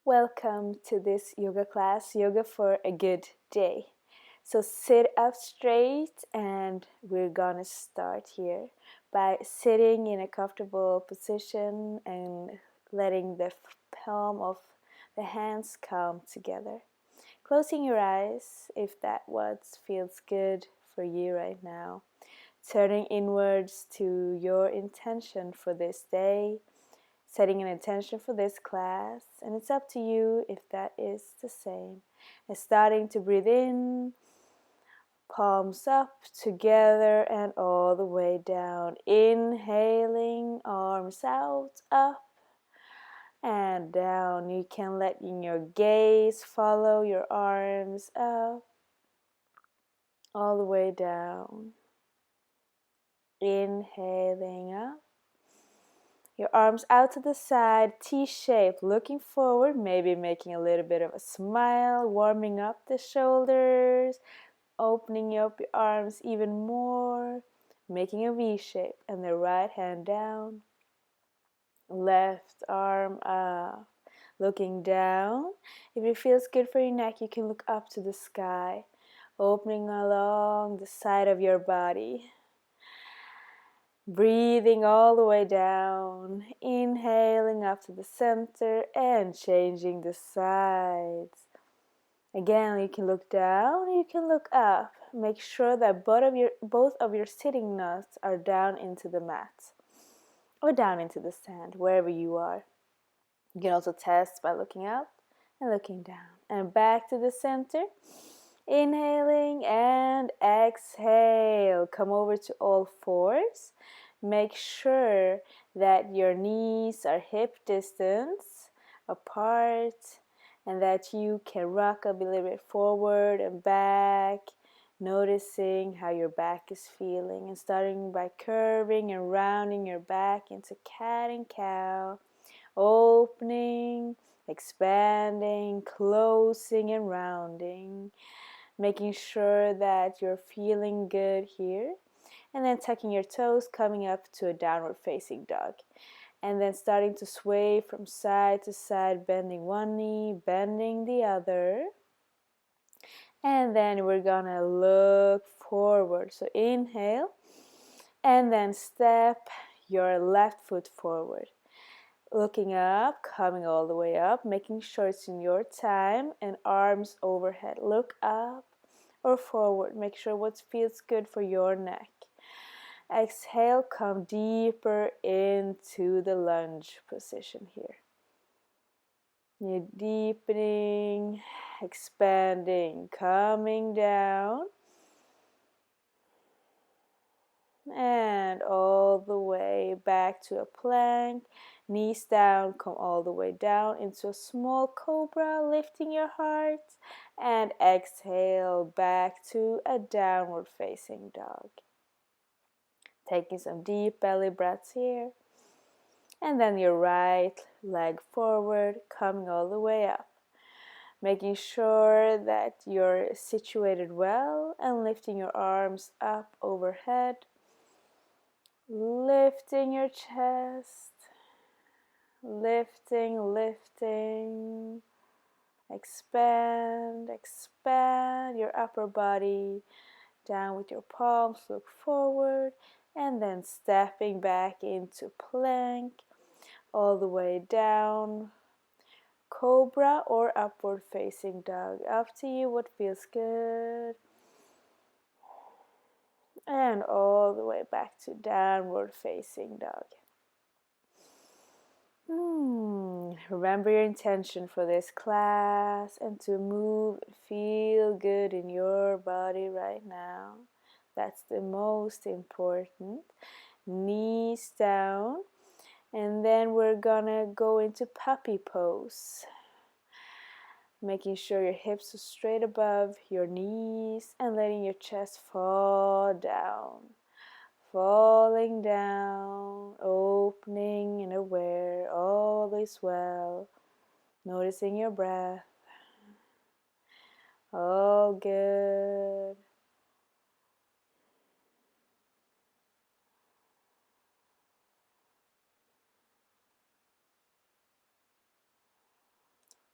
Welcome to this yoga class, Yoga for a Good Day. So sit up straight and we're gonna start here by sitting in a comfortable position and letting the palm of the hands come together. Closing your eyes if that what feels good for you right now. Turning inwards to your intention for this day, setting an intention for this class, and it's up to you if that is the same. And starting to breathe in, palms up together and all the way down. Inhaling, arms out, up and down. You can let your gaze follow your arms up, all the way down. Inhaling up. Your arms out to the side, T-shape, looking forward, maybe making a little bit of a smile, warming up the shoulders, opening up your arms even more, making a V-shape, and the right hand down, left arm up, looking down. If it feels good for your neck, you can look up to the sky, opening along the side of your body. Breathing all the way down, inhaling up to the center and changing the sides. Again, you can look down, you can look up. Make sure that both of your sitting nuts are down into the mat or down into the sand, wherever you are. You can also test by looking up and looking down. And back to the center. Inhaling and exhale. Come over to all fours. Make sure that your knees are hip distance apart and that you can rock up a little bit forward and back, noticing how your back is feeling, and starting by curving and rounding your back into cat and cow, opening, expanding, closing and rounding, making sure that you're feeling good here. And then tucking your toes, coming up to a downward facing dog. And then starting to sway from side to side, bending one knee, bending the other. And then we're gonna look forward. So inhale, and then step your left foot forward. Looking up, coming all the way up, making sure it's in your time, and arms overhead. Look up or forward. Make sure what feels good for your neck. Exhale, come deeper into the lunge position here. You're deepening, expanding, coming down, and all the way back to a plank. Knees down, come all the way down into a small cobra, lifting your heart, and exhale back to a downward facing dog. Taking some deep belly breaths here. And then your right leg forward, coming all the way up. Making sure that you're situated well and lifting your arms up overhead. Lifting your chest. Lifting. Expand your upper body. Down with your palms, look forward. And then stepping back into plank. All the way down, cobra or upward facing dog. Up to you what feels good. And all the way back to downward facing dog. Remember your intention for this class and to move and feel good in your body right now. That's the most important. Knees down. And then we're gonna go into puppy pose. Making sure your hips are straight above your knees and letting your chest fall down. Falling down, opening and aware, all is well. Noticing your breath. All good.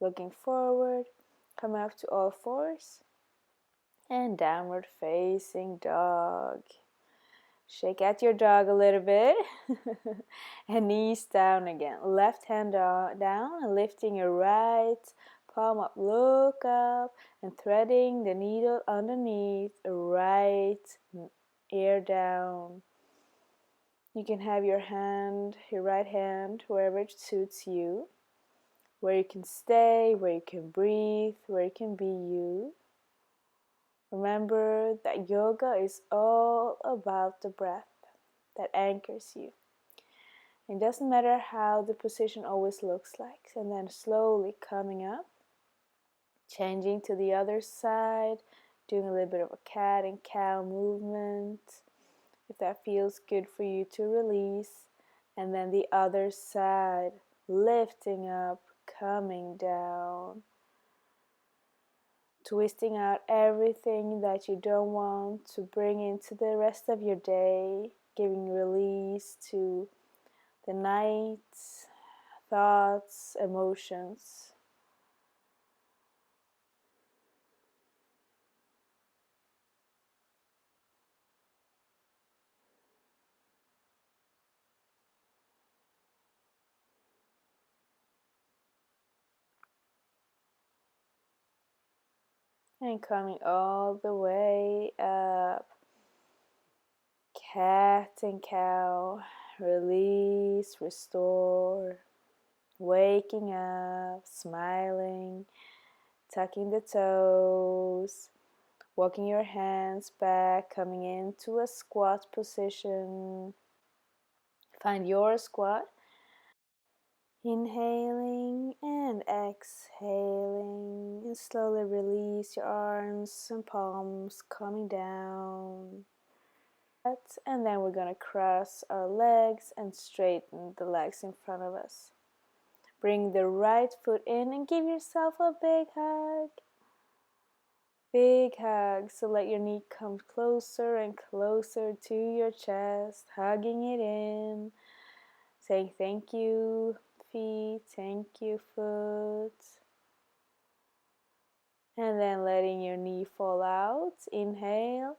Looking forward, come up to all fours and downward facing dog. Shake out your dog a little bit and knees down again. Left hand down and lifting your right palm up. Look up and threading the needle underneath right ear down. You can have your right hand, wherever it suits you, where you can stay, where you can breathe, where you can be you. Remember that yoga is all about the breath that anchors you. It doesn't matter how the position always looks like. And then slowly coming up, changing to the other side, doing a little bit of a cat and cow movement, if that feels good for you to release. And then the other side, lifting up, coming down, twisting out everything that you don't want to bring into the rest of your day, giving release to the night's thoughts, emotions. And coming all the way up, cat and cow, release, restore, waking up, smiling, tucking the toes, walking your hands back, coming into a squat position. Find your squat. Inhaling and exhaling, and slowly release your arms and palms coming down. And then we're going to cross our legs and straighten the legs in front of us. Bring the right foot in and give yourself a big hug. Big hug. So let your knee come closer and closer to your chest, hugging it in. Saying thank you, feet, thank you, foot. And then letting your knee fall out. Inhale.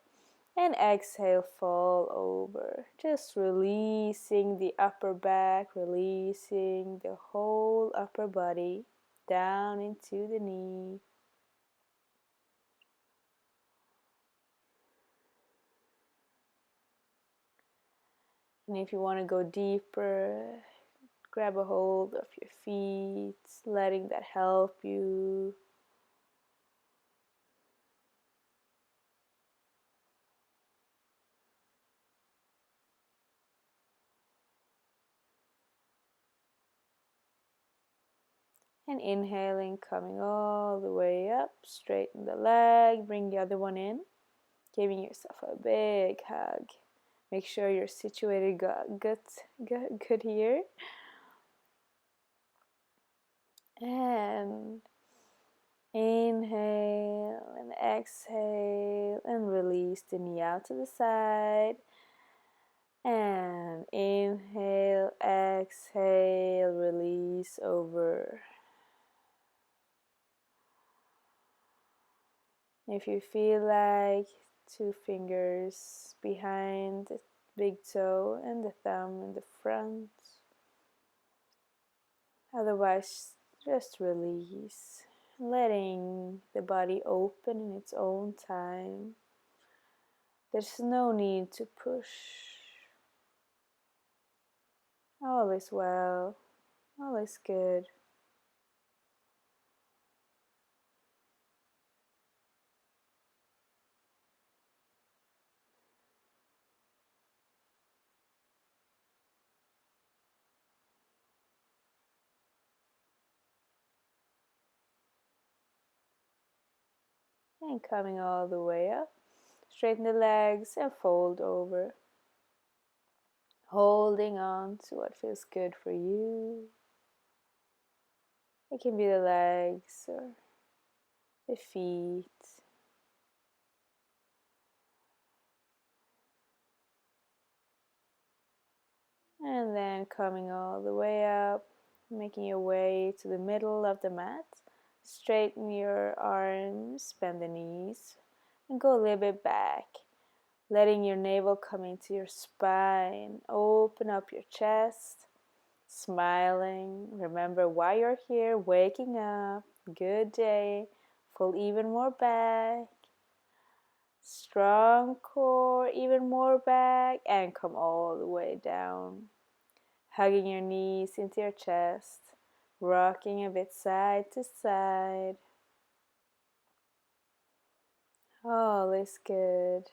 And exhale, fall over. Just releasing the upper back, releasing the whole upper body down into the knee. And if you want to go deeper, grab a hold of your feet, letting that help you. And inhaling, coming all the way up, straighten the leg, bring the other one in, giving yourself a big hug. Make sure you're situated good here. And inhale and exhale and release the knee out to the side. And inhale, exhale, release over. If you feel like, 2 fingers behind the big toe and the thumb in the front. Otherwise, just release, letting the body open in its own time. There's no need to push. All is well, all is good. And coming all the way up, straighten the legs and fold over. Holding on to what feels good for you. It can be the legs or the feet. And then coming all the way up, making your way to the middle of the mat. Straighten your arms, bend the knees, and go a little bit back, letting your navel come into your spine. Open up your chest, smiling. Remember why you're here, waking up. Good day. Pull even more back. Strong core, even more back, and come all the way down. Hugging your knees into your chest, rocking a bit side to side. All is good.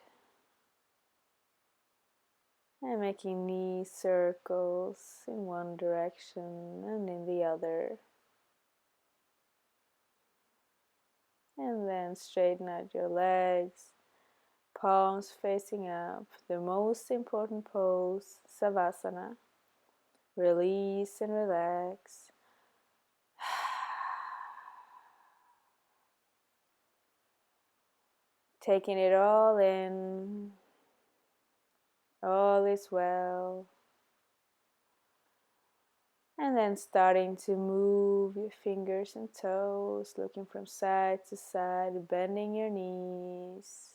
And making knee circles in one direction and in the other. And then straighten out your legs, palms facing up. The most important pose, Savasana. Release and relax. Taking it all in. All is well. And then starting to move your fingers and toes, looking from side to side, bending your knees,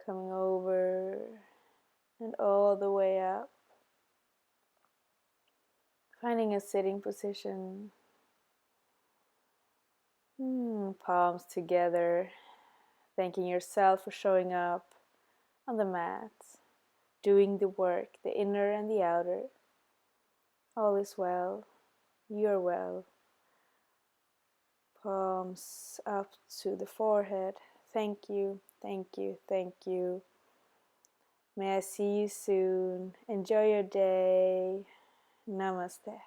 coming over and all the way up. Finding a sitting position. Palms together, thanking yourself for showing up on the mat, doing the work, the inner and the outer. All is well. You're well. Palms up to the forehead. Thank you, thank you, thank you. May I see you soon. Enjoy your day. Namaste.